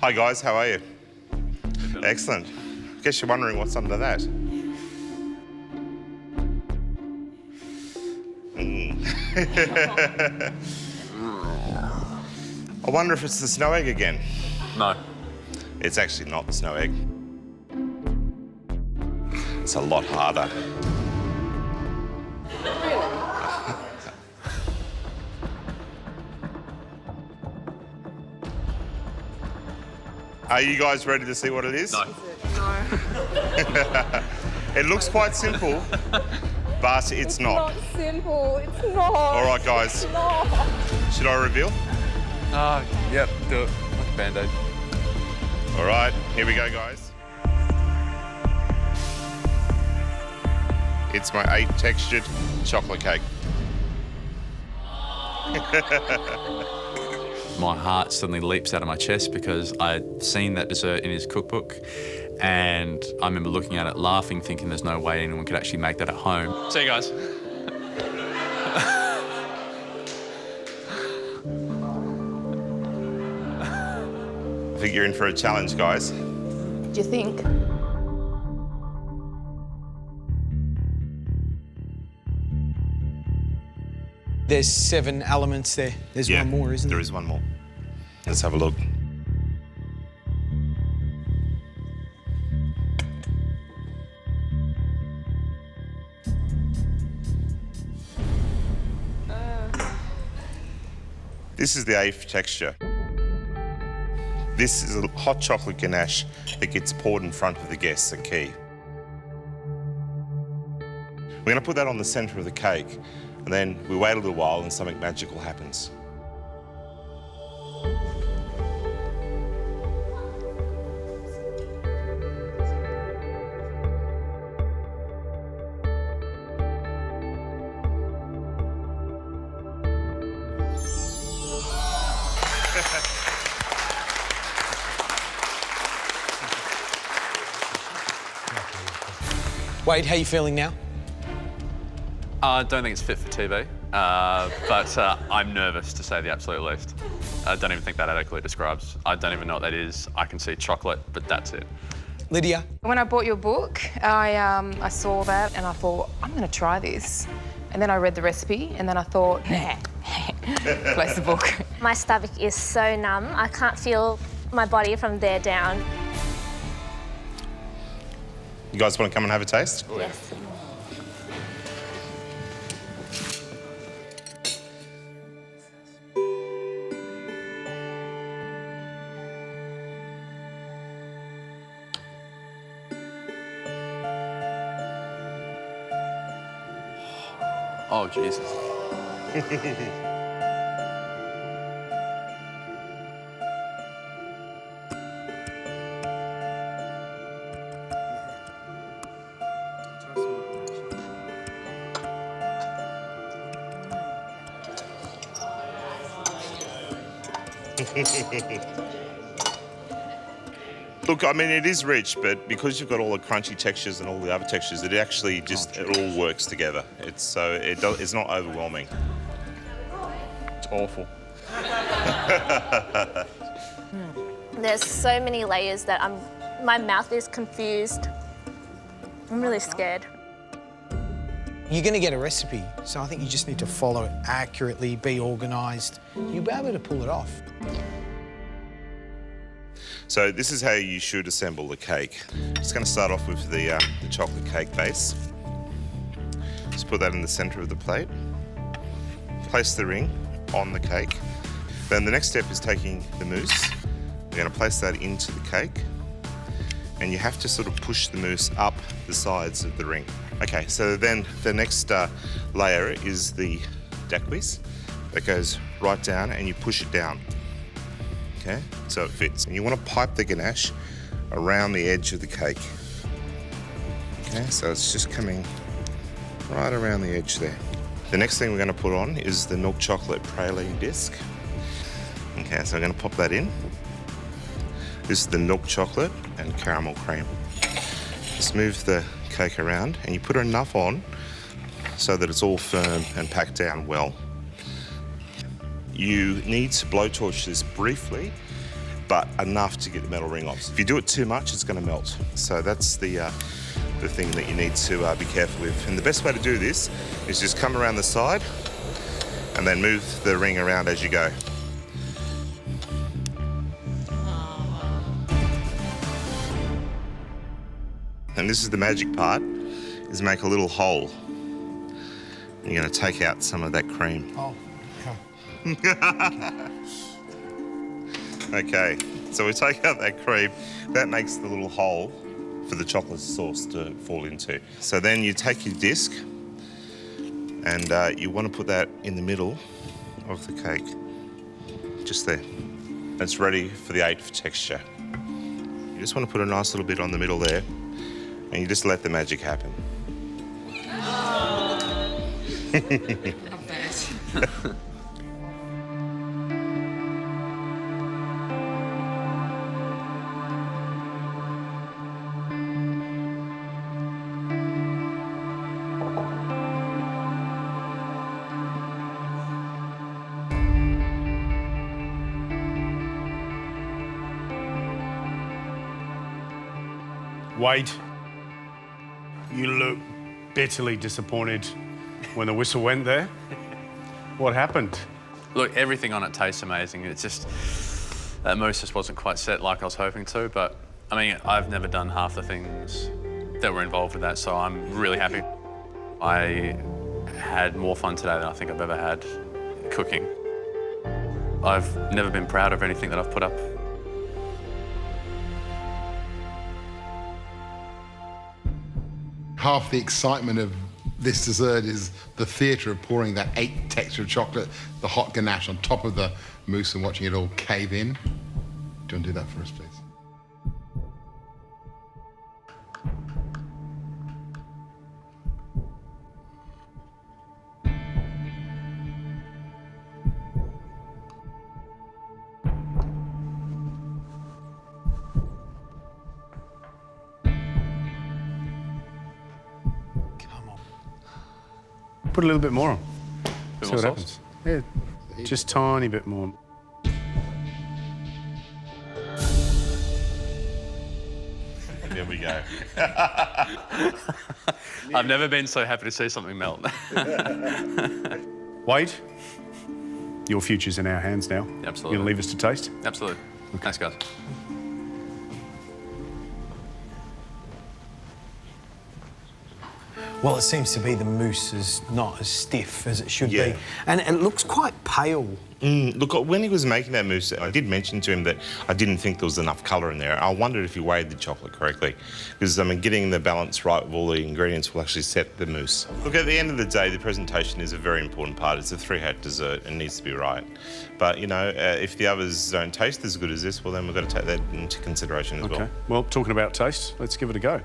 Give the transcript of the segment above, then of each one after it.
Hi guys, how are you? Excellent. Guess you're wondering what's under that. I wonder if it's the snow egg again. No. It's actually not the snow egg. It's a lot harder. Are you guys ready to see what it is? No. No. It looks quite simple, but it's not. It's not simple. It's not. All right, guys. It's not. Should I reveal? Yep, do it. Like a Band-Aid. All right, here we go, guys. It's my 8 textured chocolate cake. My heart suddenly leaps out of my chest because I'd seen that dessert in his cookbook, and I remember looking at it, laughing, thinking there's no way anyone could actually make that at home. See you guys. I think you're in for a challenge, guys. Do you think? There's 7 elements there. There's one more, isn't there? There is one more. Let's have a look. This is the 8th texture. This is a hot chocolate ganache that gets poured in front of the guests, a key. We're going to put that on the centre of the cake, and then we wait a little while and something magical happens. Wade, how are you feeling now? I don't think it's fit for TV, but I'm nervous, to say the absolute least. I don't even think that adequately describes. I don't even know what that is. I can see chocolate, but that's it. Lydia? When I bought your book, I saw that and I thought, I'm going to try this. And then I read the recipe and then I thought, nah, close the book. My stomach is so numb. I can't feel my body from there down. You guys want to come and have a taste? Yes. Oh, Jesus. Look, I mean, it is rich, but because you've got all the crunchy textures and all the other textures, it actually just, it all works together. It's not overwhelming. It's awful. There's so many layers that my mouth is confused. I'm really scared. You're going to get a recipe, so I think you just need to follow it accurately, be organised. You'll be able to pull it off. So this is how you should assemble the cake. Just going to start off with the chocolate cake base. Just put that in the centre of the plate. Place the ring on the cake. Then the next step is taking the mousse. We're going to place that into the cake. And you have to sort of push the mousse up the sides of the ring. Okay, so then the next layer is the dacquoise that goes right down and you push it down. Okay, so it fits. And you want to pipe the ganache around the edge of the cake. Okay, so it's just coming right around the edge there. The next thing we're going to put on is the milk chocolate praline disc. Okay, so I'm going to pop that in. This is the milk chocolate and caramel cream. Just move the cake around and you put enough on so that it's all firm and packed down well. You need to blowtorch this briefly but enough to get the metal ring off. If you do it too much, it's going to melt. So that's the thing that you need to be careful with. And the best way to do this is just come around the side and then move the ring around as you go. And this is the magic part, is make a little hole. And you're going to take out some of that cream. Oh, Okay, so we take out that cream. That makes the little hole for the chocolate sauce to fall into. So then you take your disc and you want to put that in the middle of the cake, just there. It's ready for the 8th texture. You just want to put a nice little bit on the middle there, and you just let the magic happen. Not bad. Wade, you look bitterly disappointed when the whistle went there. What happened? Look, everything on it tastes amazing. It's just that mousse just wasn't quite set like I was hoping to, but I mean, I've never done half the things that were involved with that, so I'm really happy. I had more fun today than I think I've ever had cooking. I've never been proud of anything that I've put up. Half the excitement of this dessert is the theatre of pouring that 8th texture of chocolate, the hot ganache on top of the mousse and watching it all cave in. Do you want to do that for us, please? Put a little bit more on. Bit See more what sauce? happens. Yeah, just tiny bit more. There we go. I've never been so happy to see something melt. Wade, your future's in our hands now. Absolutely. You gonna leave us to taste? Absolutely. Thanks, guys. well, it seems to be the mousse is not as stiff as it should Yeah. be. And it looks quite pale. Look, when he was making that mousse, I did mention to him that I didn't think there was enough colour in there. I wondered if he weighed the chocolate correctly, because I mean, getting the balance right with all the ingredients will actually set the mousse. Look, at the end of the day, the presentation is a very important part. It's a 3-hat dessert and needs to be right. But you know, if the others don't taste as good as this, well, then we've got to take that into consideration as well. Well, talking about taste, let's give it a go.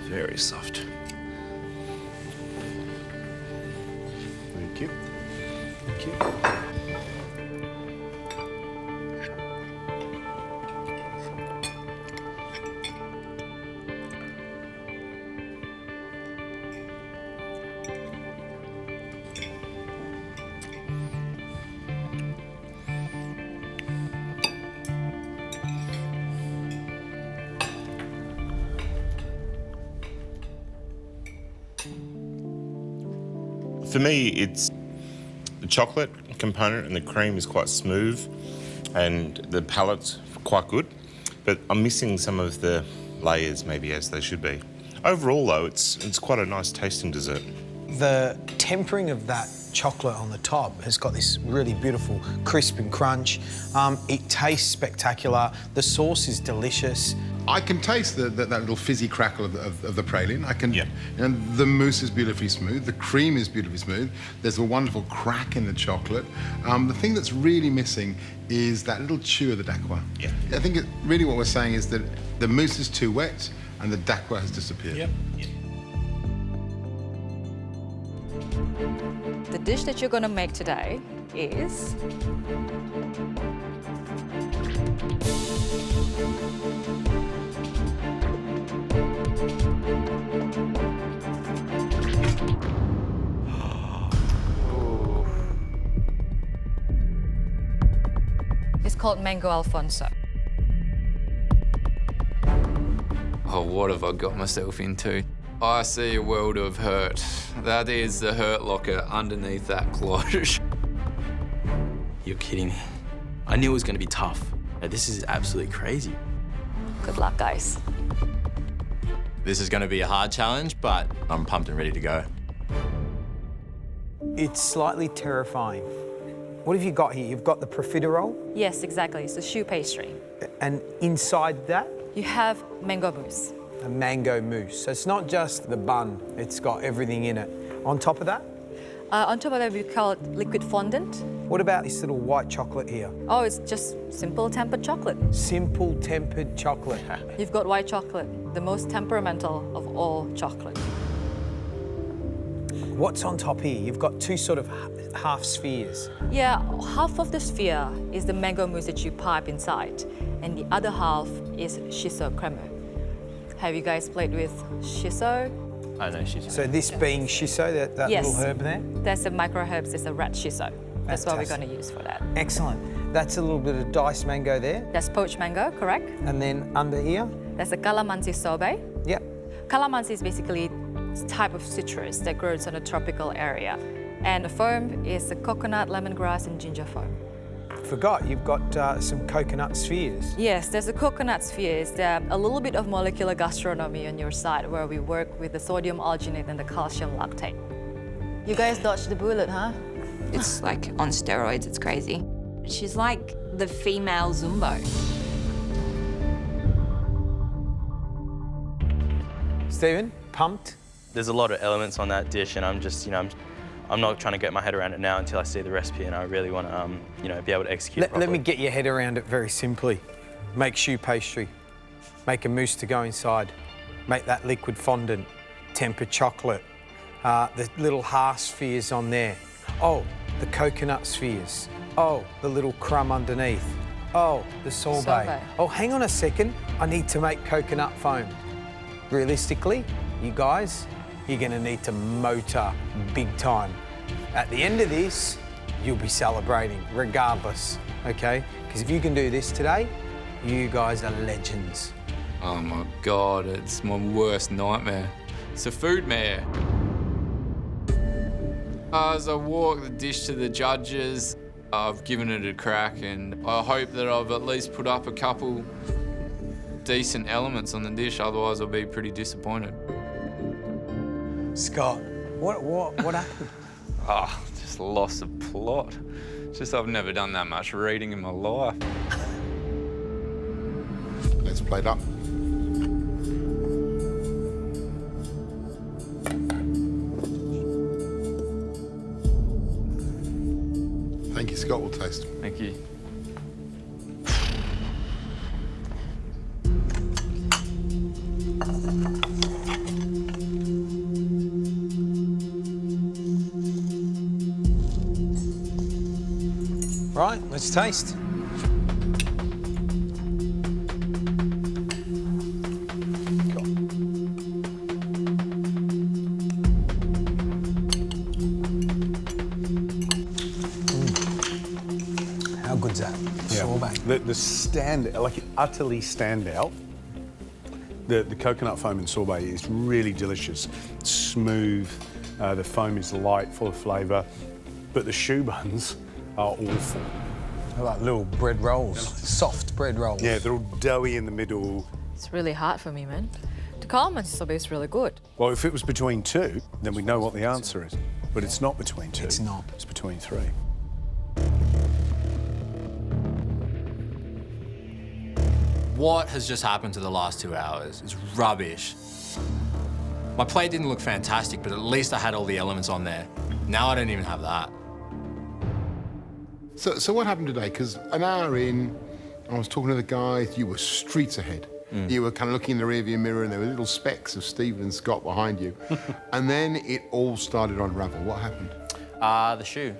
Very soft. Thank you. Thank you. For me, it's the chocolate component and the cream is quite smooth and the palate's quite good, but I'm missing some of the layers maybe as they should be. Overall though, it's quite a nice tasting dessert. The tempering of that chocolate on the top has got this really beautiful crisp and crunch. It tastes spectacular. The sauce is delicious. I can taste that little fizzy crackle of the praline. I can, Yeah. and the mousse is beautifully smooth. The cream is beautifully smooth. There's a wonderful crack in the chocolate. The thing that's really missing is that little chew of the dacqua. Yeah. I think really what we're saying is that the mousse is too wet and the dacqua has disappeared. The dish that you're going to make today is called Mango Alfonso. Oh, what have I got myself into? I see a world of hurt. That is the hurt locker underneath that cloche. You're kidding me. I knew it was going to be tough. This is absolutely crazy. Good luck, guys. This is going to be a hard challenge, but I'm pumped and ready to go. It's slightly terrifying. What have you got here? You've got the profiterole, Yes, exactly. It's a choux pastry. and inside that, You have mango mousse. a mango mousse. So it's not just the bun, it's got everything in it. On top of that, On top of that, we call it liquid fondant. what about this little white chocolate here? Oh, it's just simple tempered chocolate. Simple tempered chocolate. You've got white chocolate, the most temperamental of all chocolate. What's on top here? You've got two sort of half spheres. Yeah, half of the sphere is the mango mousse that you pipe inside, and the other half is shiso crema. Have you guys played with shiso? I know she's... So this being shiso, that Yes. little herb there? That's the micro herbs, it's a red shiso. That's what we're Fantastic. going to use for that. Excellent. That's a little bit of diced mango there. That's poached mango, correct? And then under here, That's a calamansi sorbet. yep. Calamansi is basically a type of citrus that grows in a tropical area. And the foam is the coconut, lemongrass, and ginger foam. Forgot, you've got some coconut spheres. Yes, there's the coconut spheres. There's a little bit of molecular gastronomy on your side where we work with the sodium alginate and the calcium lactate. You guys dodged the bullet, huh? It's like on steroids, it's crazy. She's like the female Zumbo. Stephen, pumped? There's a lot of elements on that dish, and I'm just, I'm not trying to get my head around it now until I see the recipe, and I really want to, be able to execute it Let me properly. get your head around it very simply. Make choux pastry, make a mousse to go inside, make that liquid fondant, tempered chocolate, the little half spheres on there. Oh, the coconut spheres. Oh, the little crumb underneath. Oh, the sorbet. Sorbet. Oh, hang on a second. I need to make coconut foam. Realistically, you guys, you're going to need to motor big time. At the end of this, you'll be celebrating regardless, okay? Because if you can do this today, you guys are legends. Oh my God, it's my worst nightmare. It's a food mare. As I walk the dish to the judges, I've given it a crack, and I hope that I've at least put up a couple decent elements on the dish, otherwise I'll be pretty disappointed. Scott, what happened? Ah, just lost the plot. Just I've never done that much reading in my life. Let's plate up. Thank you, Scott. We'll taste. Thank you. Right, let's taste. How good's that? Sorbet. The stand, like utterly stand out. The coconut foam in sorbet is really delicious. It's smooth, the foam is light, full of flavour, but the choux buns are awful. They're like little bread rolls, soft bread rolls. Yeah, they're all doughy in the middle. It's really hard for me, man. The calamansi sorbet is really good. Well, if it was between two, then we know what the answer is. But it's not between two. It's not. It's between three. What has just happened to the last 2 hours is rubbish. My plate didn't look fantastic, but at least I had all the elements on there. Now I don't even have that. So what happened today? Because an hour in, I was talking to the guys, you were streets ahead. You were kind of looking in the rearview mirror and there were little specks of Stephen and Scott behind you. And then it all started to unravel. What happened? The choux.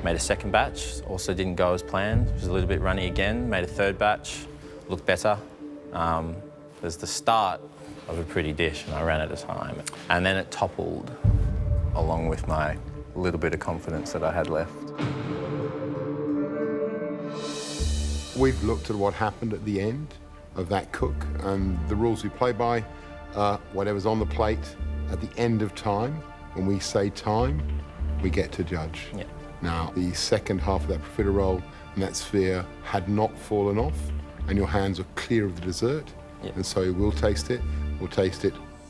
Made a second batch, also didn't go as planned. It was a little bit runny again. Made a third batch, looked better. It was the start of a pretty dish and I ran out of time. And then it toppled along with my little bit of confidence that I had left. We've looked at what happened at the end of that cook, and the rules we play by are whatever's on the plate at the end of time. When we say time, we get to judge. Yeah. Now, the second half of that profiterole and that sphere had not fallen off, and your hands are clear of the dessert, and so we'll taste it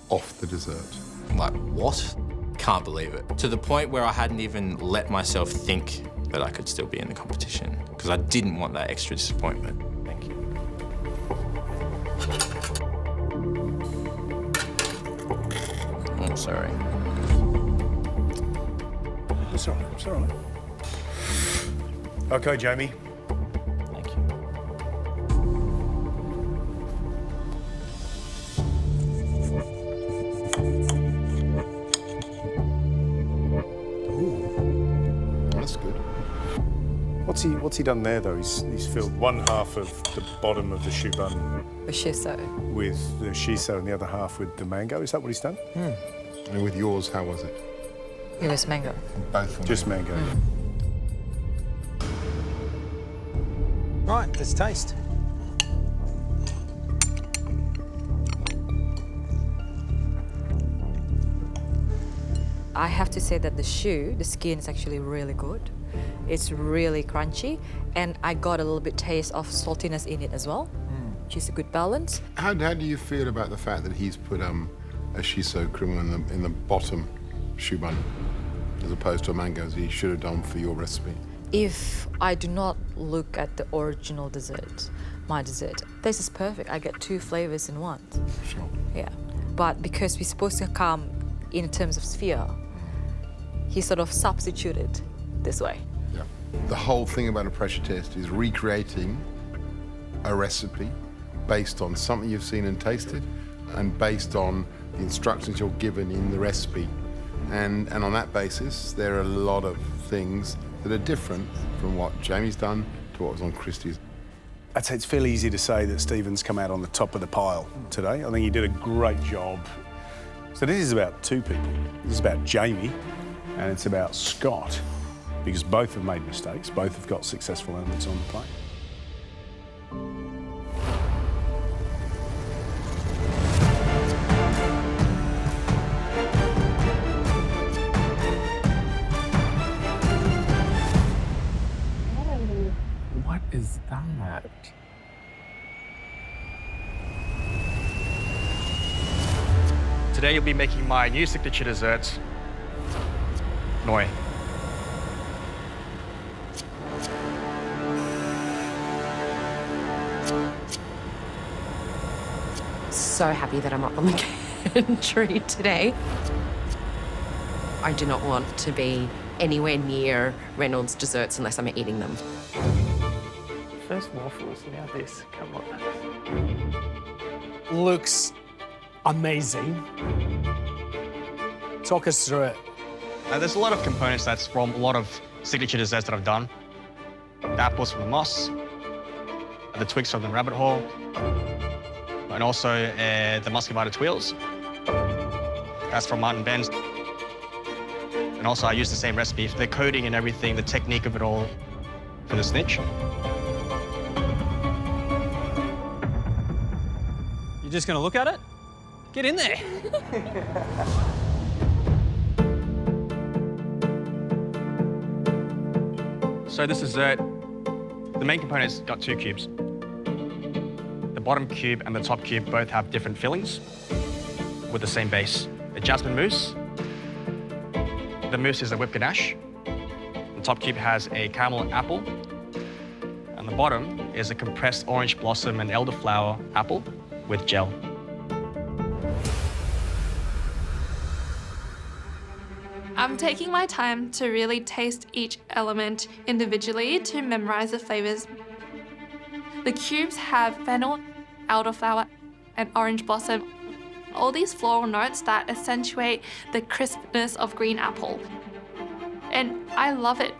off the dessert. Like, what? Can't believe it. To the point where I hadn't even let myself think that I could still be in the competition, because I didn't want that extra disappointment. Thank you. I'm sorry. It's all right, it's all right. OK, Jamie. Thank you. That's good. What's he done there, though? He's filled one half of the bottom of the choux bun With shiso. with the shiso and the other half with the mango. Is that what he's done? And with yours, how was it? It was mango. Both were Just mango. Right, let's taste. I have to say that the choux, the skin is actually really good. It's really crunchy, and I got a little bit taste of saltiness in it as well, which is a good balance. How do you feel about the fact that he's put a shiso cream in the bottom choux bun, as opposed to a mango, as he should have done for your recipe? If I do not look at the original dessert, my dessert, this is perfect. I get two flavors in one. Sure. Yeah, but because we're supposed to come in terms of sphere, he sort of substituted this way. Yeah. The whole thing about a pressure test is recreating a recipe based on something you've seen and tasted, and based on the instructions you're given in the recipe. And on that basis, there are a lot of things that are different from what Jamie's done to what was on Christie's. I'd say it's fairly easy to say that Stephen's come out on the top of the pile today. I think he did a great job. So this is about two people. This is about Jamie, and it's about Scott, because both have made mistakes, both have got successful elements on the plate. What is that? Today you'll be making my new signature dessert, Noi. So happy that I'm up on the gantry today. I do not want to be anywhere near Reynolds desserts unless I'm eating them. First waffles, now this. Come on. Looks amazing. Talk us through it. There's a lot of components that's from a lot of signature desserts that I've done. The apples from the moss, the twigs from the rabbit hole, and also the muscovado twirls. That's from Martin Ben's. And also I use the same recipe for the coating and everything, the technique of it all for the snitch. You're just gonna look at it? Get in there. So this dessert, the main component's got two cubes. The bottom cube and the top cube both have different fillings with the same base. A jasmine mousse. The mousse is a whipped ganache. The top cube has a caramel apple. And the bottom is a compressed orange blossom and elderflower apple with gel. I'm taking my time to really taste each element individually to memorize the flavors. The cubes have fennel, elderflower, and orange blossom. All these floral notes that accentuate the crispness of green apple. And I love it.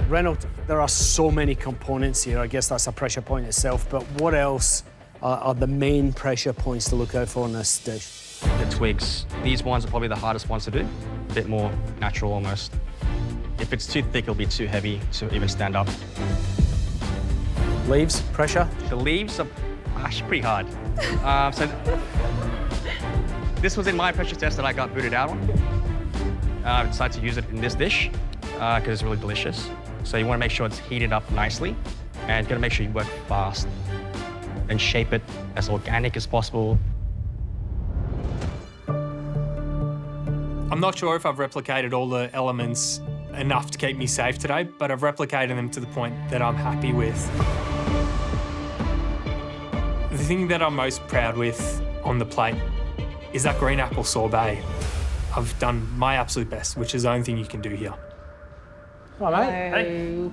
Reynolds, there are so many components here. I guess that's a pressure point itself, but what else are the main pressure points to look out for in this dish? The twigs. These ones are probably the hardest ones to do. A bit more natural almost. If it's too thick, it'll be too heavy to even stand up. Leaves, pressure? The leaves are actually pretty hard. So this was in my pressure test that I got booted out on. I decided to use it in this dish because it's really delicious. So you want to make sure it's heated up nicely, and you got to make sure you work fast and shape it as organic as possible. I'm not sure if I've replicated all the elements enough to keep me safe today, but I've replicated them to the point that I'm happy with. The thing that I'm most proud with on the plate is that green apple sorbet. I've done my absolute best, which is the only thing you can do here. All right, mate. Hey.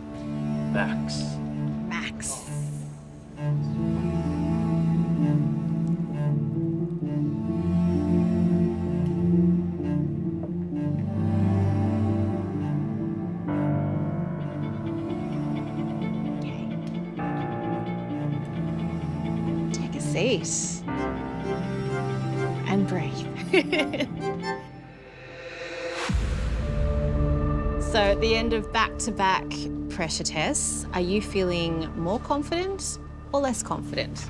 Max. Max. Take a seat and breathe. So at the end of back-to-back pressure tests, are you feeling more confident or less confident?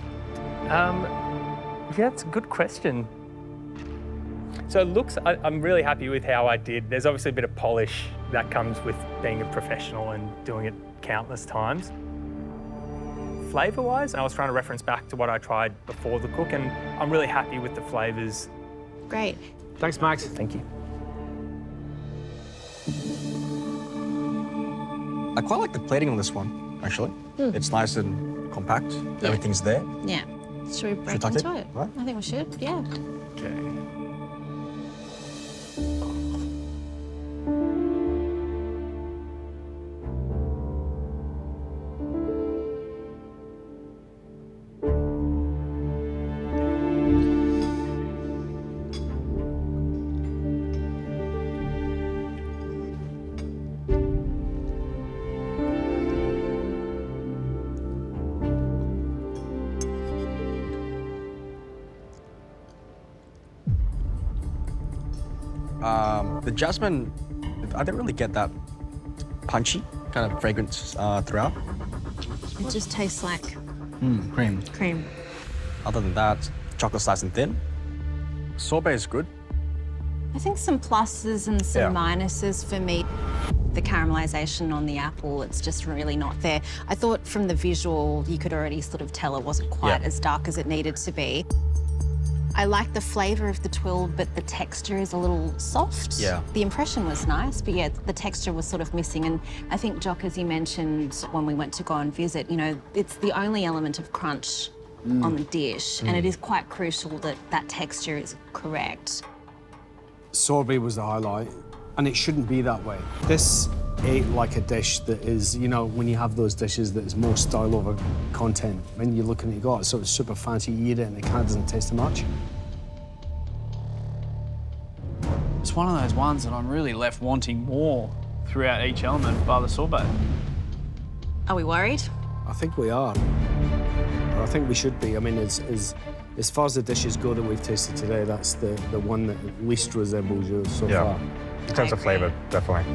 Yeah, it's a good question. So it looks, I'm really happy with how I did. There's obviously a bit of polish that comes with being a professional and doing it countless times. Flavour-wise, I was trying to reference back to what I tried before the cook, and I'm really happy with the flavours. Great. Thanks, Max. Thank you. I quite like the plating on this one, actually. It's nice and compact. Yeah. Everything's there. Yeah. Should we break tuck into it? it? Right. I think we should, yeah. Okay. The jasmine, I didn't really get that punchy kind of fragrance throughout. It just tastes like Cream. cream. Other than that, chocolate slice and thin. Sorbet is good. I think some pluses and some minuses for me. The caramelization on the apple, it's just really not there. I thought from the visual, you could already sort of tell it wasn't quite as dark as it needed to be. I like the flavour of the twill, but the texture is a little soft. Yeah. The impression was nice, but yeah, the texture was sort of missing. And I think, Jock, as you mentioned when we went to go and visit, you know, it's the only element of crunch on the dish, and it is quite crucial that that texture is correct. Sorbet was the highlight, and it shouldn't be that way. This ate like a dish that is, you know, when you have those dishes that is more style over content. When you're looking at it, you go, it's sort of super fancy, you eat it and it kind of doesn't taste too much. It's one of those ones that I'm really left wanting more throughout each element bar the sorbet. Are we worried? I think we are. Or I think we should be. I mean, as far as the dishes go that we've tasted today, that's the one that least resembles yours so far. In terms of flavour, definitely.